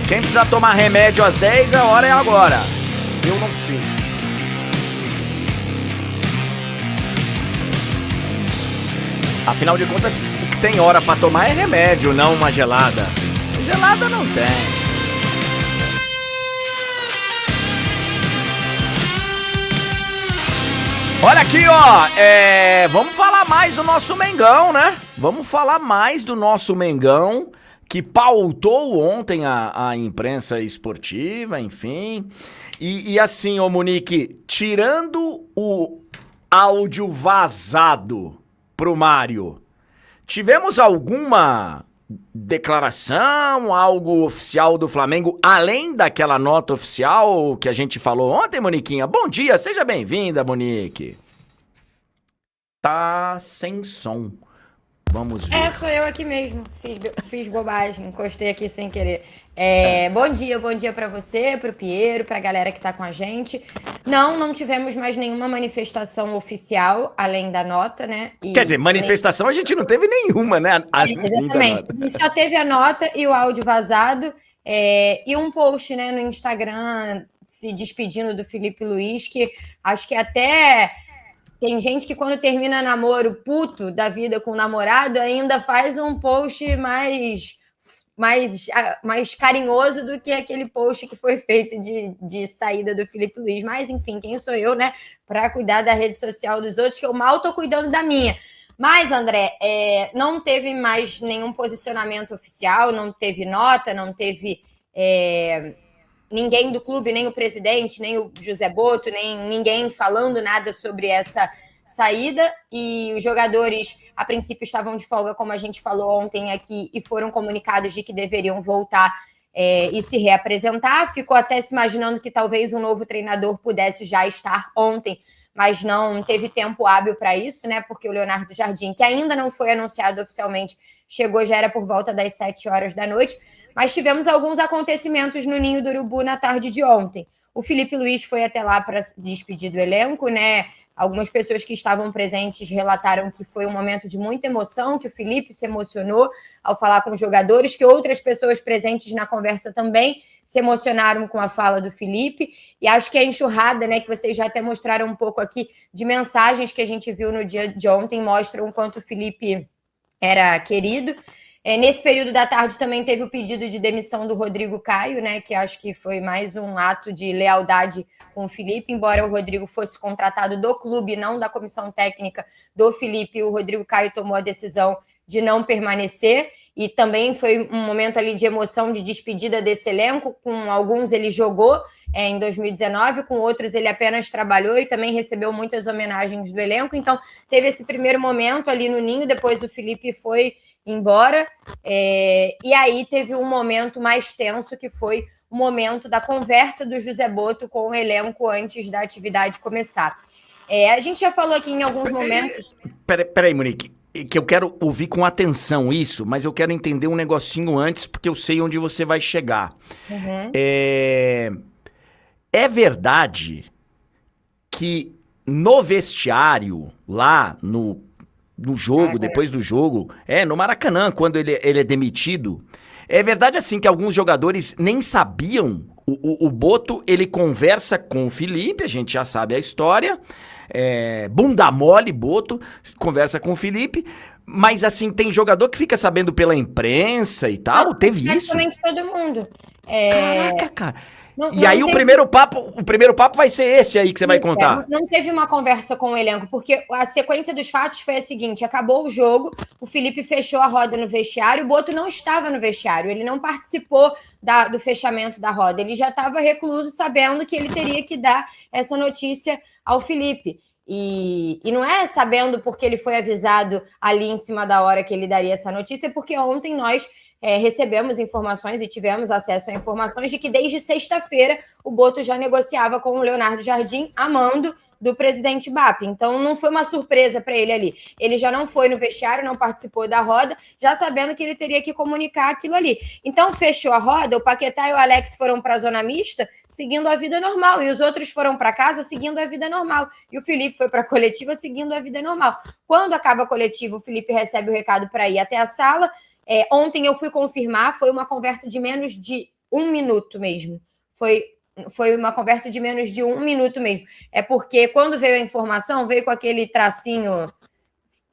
Quem precisa tomar remédio às 10, a hora é agora. Eu não preciso. Afinal de contas, o que tem hora pra tomar é remédio, não uma gelada. Gelada não tem. Olha aqui, ó, vamos falar mais do nosso Mengão, né? Vamos falar mais do nosso Mengão, que pautou ontem a imprensa esportiva, enfim. E assim, ô Monique, tirando o áudio vazado pro Mário, tivemos alguma declaração, algo oficial do Flamengo, além daquela nota oficial que a gente falou ontem, Moniquinha? Bom dia, seja bem-vinda, Monique. Tá sem som. Vamos ver. Sou eu aqui mesmo. Fiz bobagem, encostei aqui sem querer. Bom dia para você, pro Piero, pra galera que tá com a gente. Não tivemos mais nenhuma manifestação oficial, além da nota, né? Quer dizer, manifestação a gente não teve nenhuma, né? Exatamente. A gente só teve a nota e o áudio vazado, e um post, né, no Instagram se despedindo do Felipe Luiz, que acho que até... Tem gente que quando termina namoro puto da vida com o namorado, ainda faz um post mais carinhoso do que aquele post que foi feito de saída do Felipe Luiz. Mas, enfim, quem sou eu, né, para cuidar da rede social dos outros, que eu mal tô cuidando da minha. Mas, André, não teve mais nenhum posicionamento oficial, não teve nota, não teve... ninguém do clube, nem o presidente, nem o José Botto, nem ninguém falando nada sobre essa saída, e os jogadores, a princípio, estavam de folga, como a gente falou ontem aqui, e foram comunicados de que deveriam voltar e se reapresentar. Ficou até se imaginando que talvez um novo treinador pudesse já estar ontem, mas não teve tempo hábil para isso, né? Porque o Leonardo Jardim, que ainda não foi anunciado oficialmente, chegou, já era por volta das 7 horas da noite. Mas tivemos alguns acontecimentos no Ninho do Urubu na tarde de ontem. O Felipe Luiz foi até lá para se despedir do elenco, né? Algumas pessoas que estavam presentes relataram que foi um momento de muita emoção, que o Felipe se emocionou ao falar com os jogadores, que outras pessoas presentes na conversa também se emocionaram com a fala do Felipe. E acho que a enxurrada, né, que vocês já até mostraram um pouco aqui, de mensagens que a gente viu no dia de ontem, mostram o quanto o Felipe era querido. Nesse período da tarde também teve o pedido de demissão do Rodrigo Caio, né, que acho que foi mais um ato de lealdade com o Felipe, embora o Rodrigo fosse contratado do clube, não da comissão técnica do Felipe. O Rodrigo Caio tomou a decisão de não permanecer, e também foi um momento ali de emoção, de despedida desse elenco. Com alguns ele jogou em 2019, com outros ele apenas trabalhou e também recebeu muitas homenagens do elenco. Então teve esse primeiro momento ali no Ninho, depois o Felipe foi embora, e aí teve um momento mais tenso, que foi o momento da conversa do José Botto com o elenco antes da atividade começar. A gente já falou aqui em alguns momentos... Peraí, Monique, que eu quero ouvir com atenção isso, mas eu quero entender um negocinho antes, porque eu sei onde você vai chegar. Uhum. É verdade que no vestiário, lá no jogo, depois do jogo, no Maracanã, quando ele é demitido, é verdade assim que alguns jogadores nem sabiam, o Botto, ele conversa com o Felipe, a gente já sabe a história, bunda mole, Botto, conversa com o Felipe, mas assim, tem jogador que fica sabendo pela imprensa e tal, teve isso? Praticamente todo mundo. Caraca, cara. E aí o primeiro papo vai ser esse aí que você vai contar. Não teve uma conversa com o elenco, porque a sequência dos fatos foi a seguinte: acabou o jogo, o Felipe fechou a roda no vestiário, o Botto não estava no vestiário, ele não participou do fechamento da roda, ele já estava recluso, sabendo que ele teria que dar essa notícia ao Felipe. E não é sabendo porque ele foi avisado ali em cima da hora que ele daria essa notícia, porque ontem nós recebemos informações e tivemos acesso a informações de que desde sexta-feira o Botto já negociava com o Leonardo Jardim a mando do presidente BAP. Então não foi uma surpresa para ele ali. Ele já não foi no vestiário, não participou da roda, já sabendo que ele teria que comunicar aquilo ali. Então fechou a roda, o Paquetá e o Alex foram para a zona mista seguindo a vida normal, e os outros foram para casa seguindo a vida normal. E o Felipe foi para a coletiva seguindo a vida normal. Quando acaba a coletiva, o Felipe recebe o recado para ir até a sala. Ontem eu fui confirmar, foi uma conversa de menos de 1 minuto mesmo. Foi uma conversa de menos de 1 minuto mesmo. É porque quando veio a informação, veio com aquele tracinho,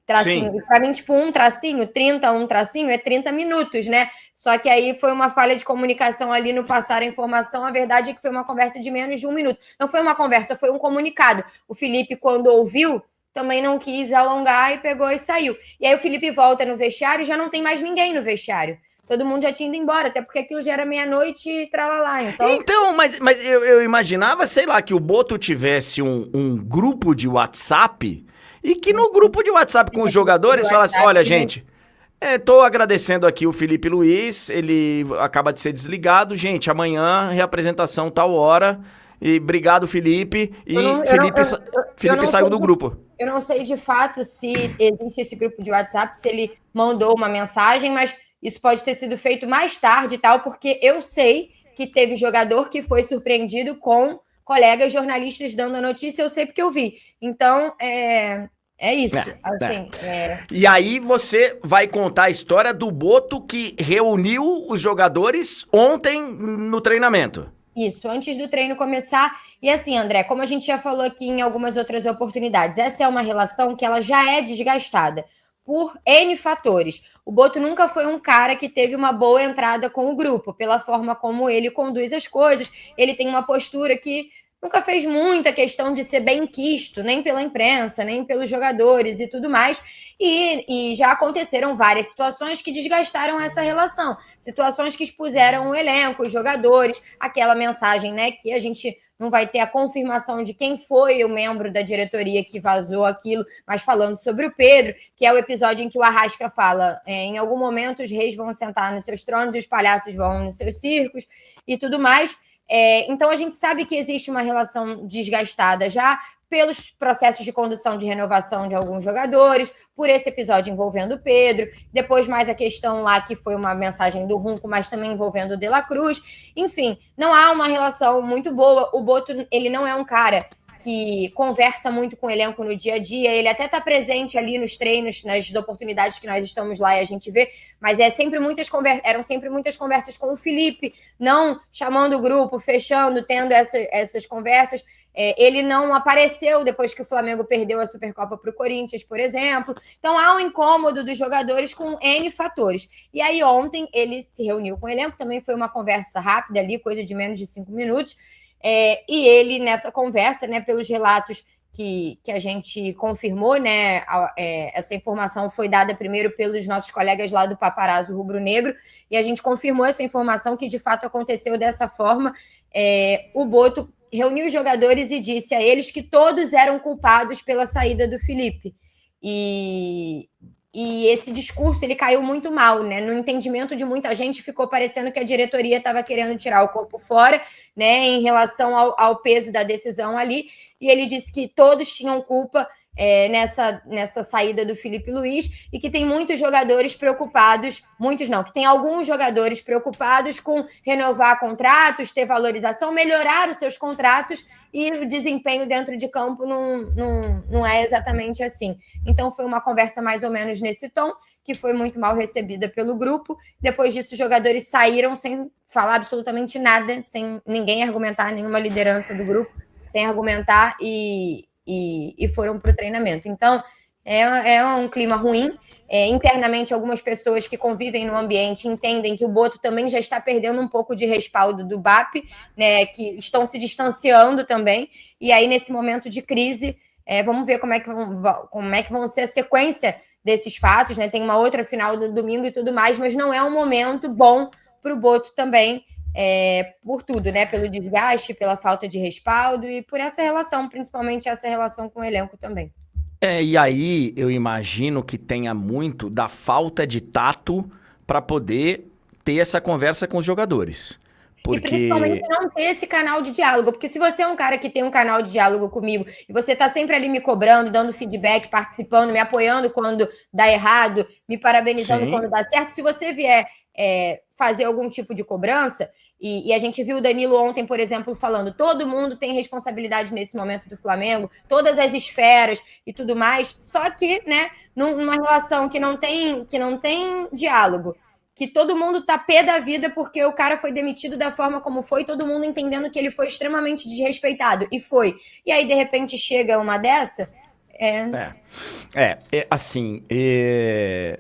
para mim, tipo, um tracinho, 30, um tracinho, é 30 minutos, né? Só que aí foi uma falha de comunicação ali no passar a informação. A verdade é que foi uma conversa de menos de 1 minuto. Não foi uma conversa, foi um comunicado. O Felipe, quando ouviu, também não quis alongar e pegou e saiu. E aí o Felipe volta no vestiário e já não tem mais ninguém no vestiário. Todo mundo já tinha ido embora, até porque aquilo já era meia-noite e tralalá. Então, mas eu imaginava, sei lá, que o Boto tivesse um grupo de WhatsApp e que no grupo de WhatsApp com os jogadores falasse, olha, gente, tô agradecendo aqui o Felipe Luiz, ele acaba de ser desligado, gente, amanhã reapresentação tal hora, e obrigado, Felipe, e Felipe saiu do grupo. Eu não sei de fato se existe esse grupo de WhatsApp, se ele mandou uma mensagem, mas isso pode ter sido feito mais tarde e tal, porque eu sei que teve jogador que foi surpreendido com colegas jornalistas dando a notícia, eu sei porque eu vi. Então, é isso. Assim, E aí você vai contar a história do Boto que reuniu os jogadores ontem no treinamento. Isso, antes do treino começar. E assim, André, como a gente já falou aqui em algumas outras oportunidades, essa é uma relação que ela já é desgastada por N fatores. O Boto nunca foi um cara que teve uma boa entrada com o grupo, pela forma como ele conduz as coisas. Ele tem uma postura que nunca fez muita questão de ser bem quisto, nem pela imprensa, nem pelos jogadores e tudo mais. E já aconteceram várias situações que desgastaram essa relação. Situações que expuseram o elenco, os jogadores, aquela mensagem, né, que a gente não vai ter a confirmação de quem foi o membro da diretoria que vazou aquilo, mas falando sobre o Pedro, que é o episódio em que o Arrasca fala, em algum momento os reis vão sentar nos seus tronos e os palhaços vão nos seus circos e tudo mais. Então a gente sabe que existe uma relação desgastada já pelos processos de condução de renovação de alguns jogadores, por esse episódio envolvendo o Pedro, depois mais a questão lá que foi uma mensagem do Runco, mas também envolvendo o De La Cruz. Enfim, não há uma relação muito boa. O Boto, ele não é um cara que conversa muito com o elenco no dia a dia, ele até está presente ali nos treinos, nas oportunidades que nós estamos lá e a gente vê, mas eram sempre muitas conversas com o Felipe, não chamando o grupo, fechando, tendo essas conversas. Ele não apareceu depois que o Flamengo perdeu a Supercopa para o Corinthians, por exemplo. Então há um incômodo dos jogadores com N fatores. E aí ontem ele se reuniu com o elenco, também foi uma conversa rápida ali, coisa de menos de 5 minutos, e ele, nessa conversa, né, pelos relatos que a gente confirmou, né, essa informação foi dada primeiro pelos nossos colegas lá do Paparazzo Rubro Negro, e a gente confirmou essa informação que de fato aconteceu dessa forma. O Boto reuniu os jogadores e disse a eles que todos eram culpados pela saída do Felipe. E esse discurso ele caiu muito mal, né? No entendimento de muita gente, ficou parecendo que a diretoria estava querendo tirar o corpo fora, né? Em relação ao peso da decisão ali. E ele disse que todos tinham culpa nessa saída do Felipe Luiz e que tem muitos jogadores preocupados, muitos não, que tem alguns jogadores preocupados com renovar contratos, ter valorização, melhorar os seus contratos, e o desempenho dentro de campo não é exatamente assim. Então foi uma conversa mais ou menos nesse tom, que foi muito mal recebida pelo grupo. Depois disso, os jogadores saíram sem falar absolutamente nada, sem ninguém argumentar, nenhuma liderança do grupo, sem argumentar e foram para o treinamento. Então, é um clima ruim. Internamente, algumas pessoas que convivem no ambiente entendem que o Boto também já está perdendo um pouco de respaldo do BAP, né, que estão se distanciando também. E aí, nesse momento de crise, vamos ver como é que vão ser a sequência desses fatos, né? Tem uma outra final do domingo e tudo mais, mas não é um momento bom para o Boto também, por tudo, né? Pelo desgaste, pela falta de respaldo e por essa relação, principalmente essa relação com o elenco também. E aí eu imagino que tenha muito da falta de tato para poder ter essa conversa com os jogadores. E principalmente não ter esse canal de diálogo, porque se você é um cara que tem um canal de diálogo comigo e você tá sempre ali me cobrando, dando feedback, participando, me apoiando quando dá errado, me parabenizando quando dá certo, se você vier fazer algum tipo de cobrança, e a gente viu o Danilo ontem, por exemplo, falando, todo mundo tem responsabilidade nesse momento do Flamengo, todas as esferas e tudo mais, só que, né, numa relação que não tem diálogo, que todo mundo tá pé da vida porque o cara foi demitido da forma como foi, todo mundo entendendo que ele foi extremamente desrespeitado, e foi. E aí, de repente, chega uma dessa... Assim, é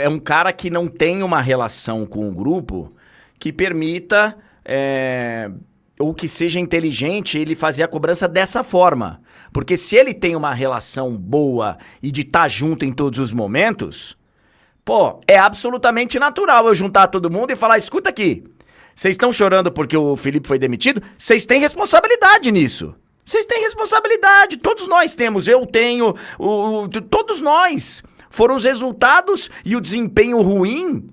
um cara que não tem uma relação com o grupo que permita, ou que seja inteligente ele fazer a cobrança dessa forma. Porque se ele tem uma relação boa e de estar junto em todos os momentos... Pô, é absolutamente natural eu juntar todo mundo e falar, escuta aqui, vocês estão chorando porque o Felipe foi demitido? Vocês têm responsabilidade nisso. Vocês têm responsabilidade, todos nós temos, eu tenho, todos nós. Foram os resultados e o desempenho ruim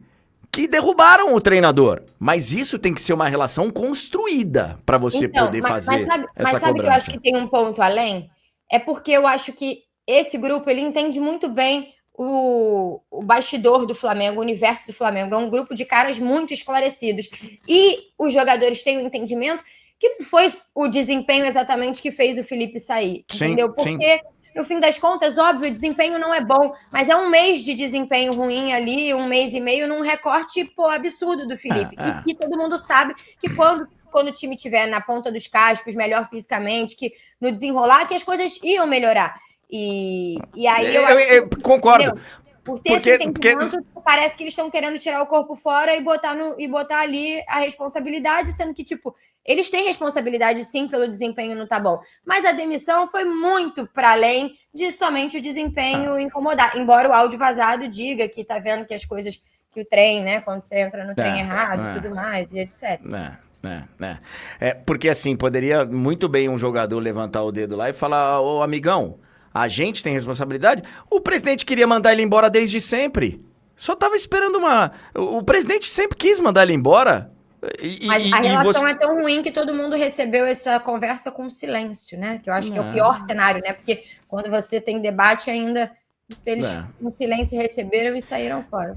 que derrubaram o treinador. Mas isso tem que ser uma relação construída para você poder fazer essa cobrança. Mas sabe que eu acho que tem um ponto além? É porque eu acho que esse grupo, ele entende muito bem o bastidor do Flamengo, o universo do Flamengo. É um grupo de caras muito esclarecidos. E os jogadores têm o entendimento que não foi o desempenho exatamente que fez o Felipe sair. Sim, entendeu? Porque, no fim das contas, óbvio, o desempenho não é bom, mas é um mês de desempenho ruim ali, 1 mês e meio, num recorte absurdo do Felipe. E todo mundo sabe que quando o time estiver na ponta dos cascos, melhor fisicamente, que no desenrolar, que as coisas iam melhorar. E aí eu concordo. Entendeu? Por ter esse entendimento, parece que eles estão querendo tirar o corpo fora e botar ali a responsabilidade, sendo que, eles têm responsabilidade sim pelo desempenho não tá bom. Mas a demissão foi muito para além de somente o desempenho incomodar. Embora o áudio vazado diga que tá vendo que as coisas, que o trem, né, quando você entra no trem errado e tudo mais, e etc. Porque assim, poderia muito bem um jogador levantar o dedo lá e falar, ô amigão, a gente tem responsabilidade? O presidente queria mandar ele embora desde sempre. Só tava esperando O presidente sempre quis mandar ele embora. Mas a relação é tão ruim que todo mundo recebeu essa conversa com silêncio, né? Que eu acho que é o pior cenário, né? Porque quando você tem debate ainda, eles em silêncio receberam e saíram fora.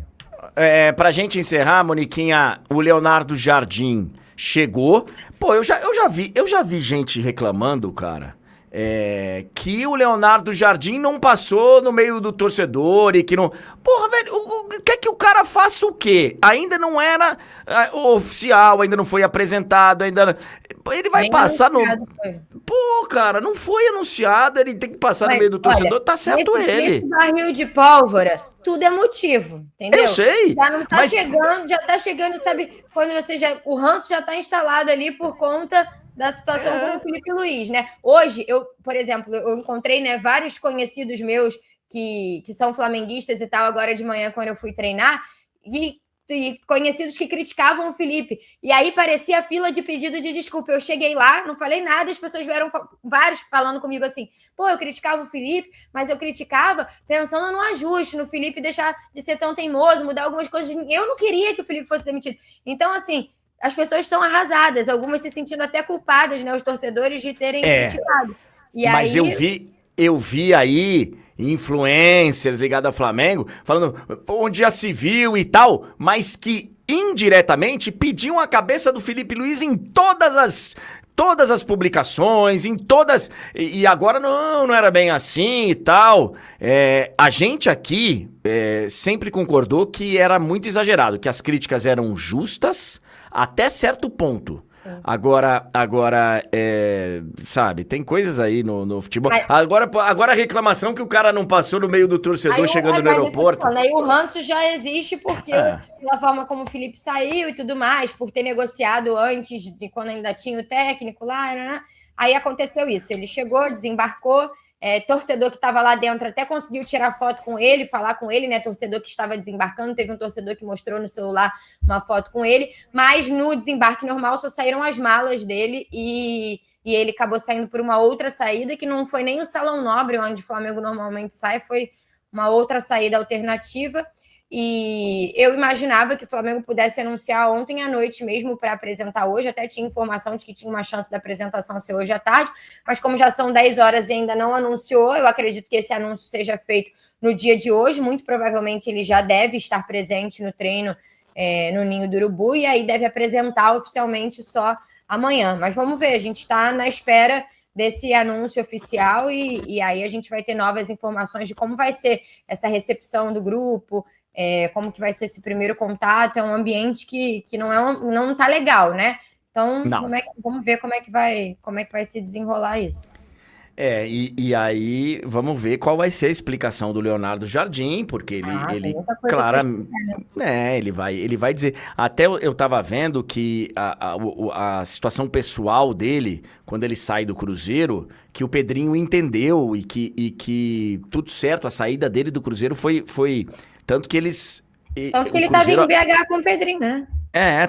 Pra gente encerrar, Moniquinha, o Leonardo Jardim chegou. Pô, eu já vi gente reclamando, cara, que o Leonardo Jardim não passou no meio do torcedor e que não... Porra, velho, quer que o cara faça o quê? Ainda não era oficial, ainda não foi apresentado, ainda... Ele vai passar no... Pô, cara, não foi anunciado, ele tem que passar no meio do torcedor, tá certo ele. Esse barril de pólvora, tudo é motivo, entendeu? Eu sei. Já não tá chegando, já tá chegando, sabe, quando você o ranço já tá instalado ali por conta da situação com o Felipe Luiz, né? Hoje, por exemplo, eu encontrei, né, vários conhecidos meus que são flamenguistas e tal, agora de manhã, quando eu fui treinar, e conhecidos que criticavam o Felipe. E aí parecia fila de pedido de desculpa. Eu cheguei lá, não falei nada, as pessoas vieram vários falando comigo assim, pô, eu criticava o Felipe, mas eu criticava pensando no ajuste, no Felipe deixar de ser tão teimoso, mudar algumas coisas. Eu não queria que o Felipe fosse demitido. Então, assim, as pessoas estão arrasadas, algumas se sentindo até culpadas, né, os torcedores, de terem criticado. Mas aí... eu vi aí influencers ligados ao Flamengo falando onde já se viu e tal, mas que indiretamente pediam a cabeça do Felipe Luiz em todas as publicações, em todas... E agora não era bem assim e tal. A gente aqui sempre concordou que era muito exagerado, que as críticas eram justas até certo ponto. Sim. Agora sabe, tem coisas aí no futebol. Mas... Agora a reclamação que o cara não passou no meio do torcedor chegando no aeroporto. Aí o ranço já existe porque pela forma como o Felipe saiu e tudo mais, por ter negociado antes de quando ainda tinha o técnico lá, né? Aí aconteceu isso. Ele chegou, desembarcou. Torcedor que estava lá dentro até conseguiu tirar foto com ele, falar com ele, né? Torcedor que estava desembarcando, teve um torcedor que mostrou no celular uma foto com ele, mas no desembarque normal só saíram as malas dele e ele acabou saindo por uma outra saída que não foi nem o Salão Nobre, onde o Flamengo normalmente sai, foi uma outra saída alternativa. E eu imaginava que o Flamengo pudesse anunciar ontem à noite mesmo para apresentar hoje. Até tinha informação de que tinha uma chance da apresentação ser hoje à tarde, mas como já são 10 horas e ainda não anunciou, eu acredito que esse anúncio seja feito no dia de hoje. Muito provavelmente ele já deve estar presente no treino no Ninho do Urubu e aí deve apresentar oficialmente só amanhã. Mas vamos ver, a gente está na espera desse anúncio oficial e aí a gente vai ter novas informações de como vai ser essa recepção do grupo, como que vai ser esse primeiro contato, é um ambiente que não tá legal, né? Então, vamos ver como é que vai se desenrolar isso. E aí vamos ver qual vai ser a explicação do Leonardo Jardim, porque ele claramente, ele vai dizer. Até eu tava vendo que a situação pessoal dele, quando ele sai do Cruzeiro, que o Pedrinho entendeu e que tudo certo, a saída dele do Cruzeiro foi tanto que eles... Tanto que ele tava em BH com o Pedrinho, né?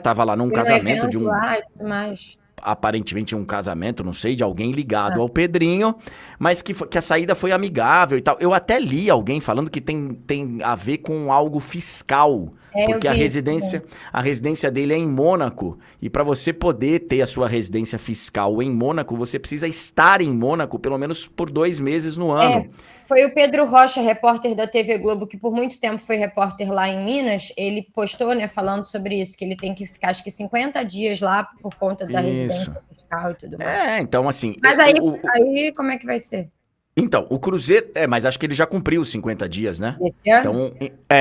Tava lá num casamento de um... Lá e tudo mais. Aparentemente um casamento, não sei, de alguém ligado ao Pedrinho, mas que a saída foi amigável e tal. Eu até li alguém falando que tem a ver com algo fiscal, porque a residência dele é em Mônaco, e para você poder ter a sua residência fiscal em Mônaco, você precisa estar em Mônaco pelo menos por 2 meses no ano. Foi o Pedro Rocha, repórter da TV Globo, que por muito tempo foi repórter lá em Minas, ele postou, né, falando sobre isso, que ele tem que ficar, acho que 50 dias lá por conta da residência fiscal e tudo mais. Então assim... Mas aí como é que vai ser? Então, o Cruzeiro... mas acho que ele já cumpriu os 50 dias, né? Esse ano?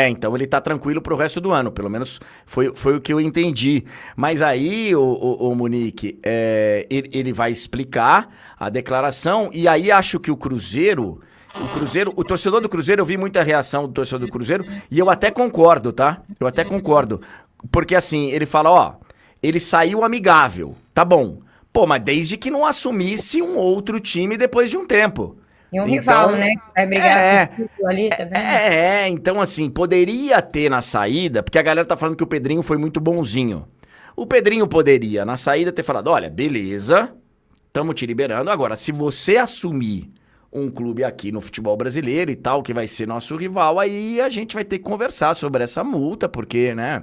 Então ele tá tranquilo pro resto do ano, pelo menos foi o que eu entendi. Mas aí, o Monique, ele vai explicar a declaração, e aí acho que o torcedor do Cruzeiro, eu vi muita reação do torcedor do Cruzeiro, e eu até concordo, tá? Eu até concordo. Porque assim, ele fala, ele saiu amigável, tá bom. Pô, mas desde que não assumisse um outro time depois de um tempo. E um rival, né? Que vai brigar com tudo ali também. Então assim, poderia ter na saída, porque a galera tá falando que o Pedrinho foi muito bonzinho. O Pedrinho poderia, na saída, ter falado, olha, beleza, tamo te liberando. Agora, se você assumir um clube aqui no futebol brasileiro e tal, que vai ser nosso rival, aí a gente vai ter que conversar sobre essa multa, porque, né?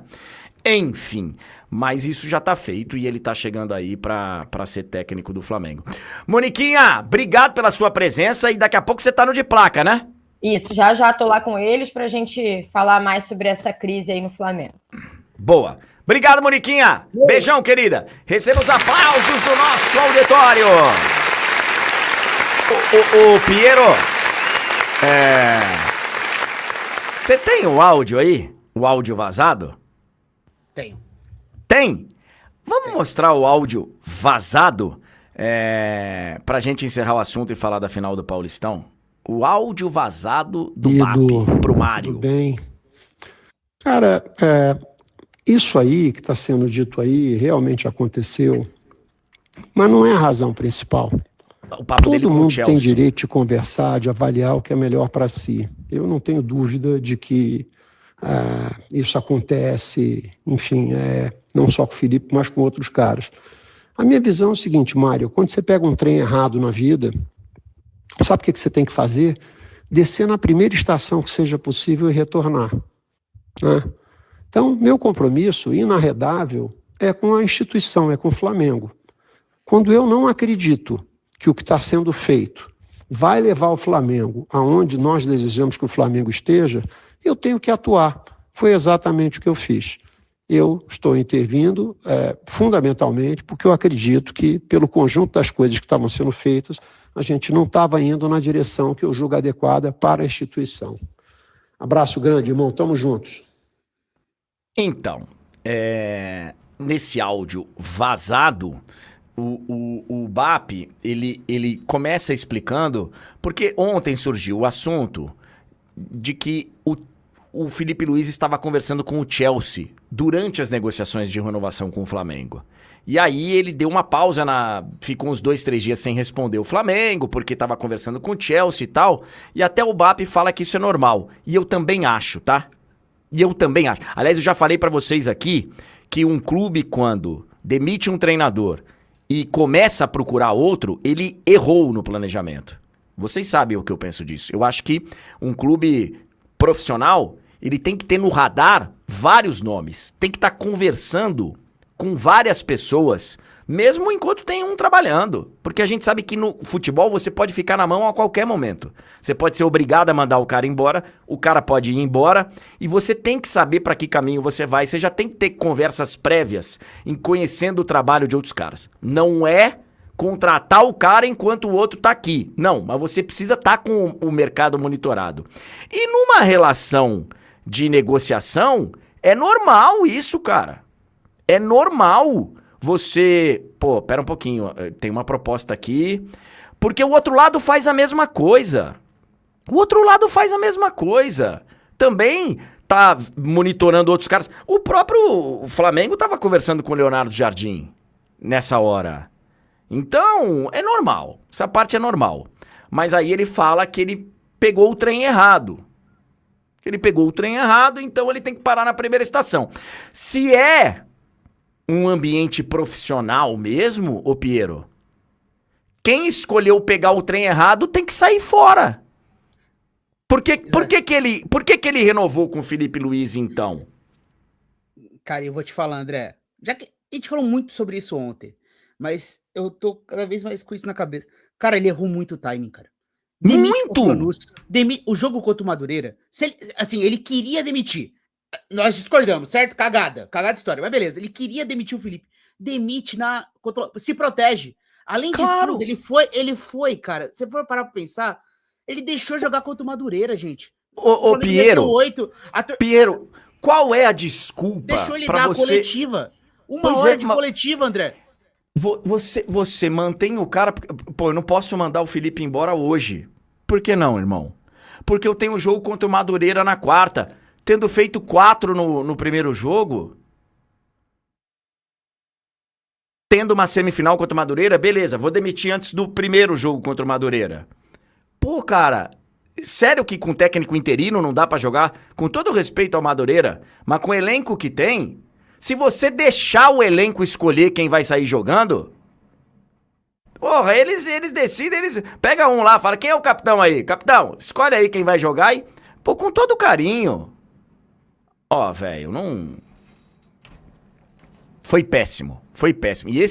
Enfim, mas isso já tá feito e ele tá chegando aí pra ser técnico do Flamengo. Moniquinha, obrigado pela sua presença e daqui a pouco você tá no de placa, né? Isso, já tô lá com eles pra gente falar mais sobre essa crise aí no Flamengo. Boa. Obrigado, Moniquinha. Beijão, querida. Receba os aplausos do nosso auditório. Ô, Piero, você tem o áudio aí? O áudio vazado? Tenho. Tem? Vamos mostrar o áudio vazado pra gente encerrar o assunto e falar da final do Paulistão? O áudio vazado do BAP pro Mário. Tudo bem. Cara, isso aí que está sendo dito aí realmente aconteceu, mas não é a razão principal. O papo dele com o Todo mundo Chelsea. tem direito de conversar, de avaliar o que é melhor para si. Eu não tenho dúvida de que isso acontece, enfim, não só com o Felipe, mas com outros caras. A minha visão é o seguinte, Mário, quando você pega um trem errado na vida, sabe o que você tem que fazer? Descer na primeira estação que seja possível e retornar, né? Então, meu compromisso inarredável é com a instituição, é com o Flamengo. Quando eu não acredito que o que está sendo feito vai levar o Flamengo aonde nós desejamos que o Flamengo esteja, eu tenho que atuar. Foi exatamente o que eu fiz. Eu estou intervindo fundamentalmente porque eu acredito que, pelo conjunto das coisas que estavam sendo feitas, a gente não estava indo na direção que eu julgo adequada para a instituição. Abraço grande, irmão. Tamo juntos. Então, nesse áudio vazado, o BAP, ele começa explicando, porque ontem surgiu o assunto de que o Felipe Luiz estava conversando com o Chelsea durante as negociações de renovação com o Flamengo. E aí ele deu uma pausa, ficou uns 2, 3 dias sem responder o Flamengo, porque estava conversando com o Chelsea e tal, e até o BAP fala que isso é normal. E eu também acho, tá? E eu também acho. Aliás, eu já falei pra vocês aqui que um clube, quando demite um treinador e começa a procurar outro, ele errou no planejamento. Vocês sabem o que eu penso disso. Eu acho que um clube profissional, ele tem que ter no radar vários nomes. Tem que estar conversando com várias pessoas, mesmo enquanto tem um trabalhando. Porque a gente sabe que no futebol você pode ficar na mão a qualquer momento. Você pode ser obrigado a mandar o cara embora, o cara pode ir embora, e você tem que saber para que caminho você vai. Você já tem que ter conversas prévias em conhecendo o trabalho de outros caras. Não é contratar o cara enquanto o outro tá aqui. Não, mas você precisa estar com o mercado monitorado. E numa relação de negociação, é normal isso, cara. É normal você... Pô, pera um pouquinho, tem uma proposta aqui... Porque o outro lado faz a mesma coisa. O outro lado faz a mesma coisa. Também tá monitorando outros caras. O próprio Flamengo tava conversando com o Leonardo Jardim nessa hora. Então, é normal. Essa parte é normal. Mas aí ele fala que ele pegou o trem errado. Que ele pegou o trem errado, então ele tem que parar na primeira estação. Se é um ambiente profissional mesmo, ô Piero... Quem escolheu pegar o trem errado tem que sair fora. Por que que ele renovou com o Felipe Luiz, então? Cara, eu vou te falar, André. Já que a gente falou muito sobre isso ontem, mas eu tô cada vez mais com isso na cabeça. Cara, ele errou muito o timing, cara. Muito! O jogo contra o Madureira, ele queria demitir. Nós discordamos, certo? Cagada de história. Mas beleza, ele queria demitir o Felipe. Demite se protege. Além de tudo, ele foi, cara. Se for parar pra pensar, ele deixou jogar contra o Madureira, gente. Ô Piero, qual é a desculpa? Deixou ele dar a coletiva. Uma hora de coletiva, André. Você mantém o cara... Pô, eu não posso mandar o Felipe embora hoje. Por que não, irmão? Porque eu tenho um jogo contra o Madureira na quarta. Tendo feito 4 no primeiro jogo... Tendo uma semifinal contra o Madureira, beleza, vou demitir antes do primeiro jogo contra o Madureira. Pô, cara, sério que com técnico interino não dá pra jogar? Com todo respeito ao Madureira, mas com o elenco que tem, se você deixar o elenco escolher quem vai sair jogando... Porra, eles decidem, pega um lá, fala, quem é o capitão aí? Capitão, escolhe aí quem vai jogar e... Pô, com todo carinho. Ó, velho, não... Foi péssimo. E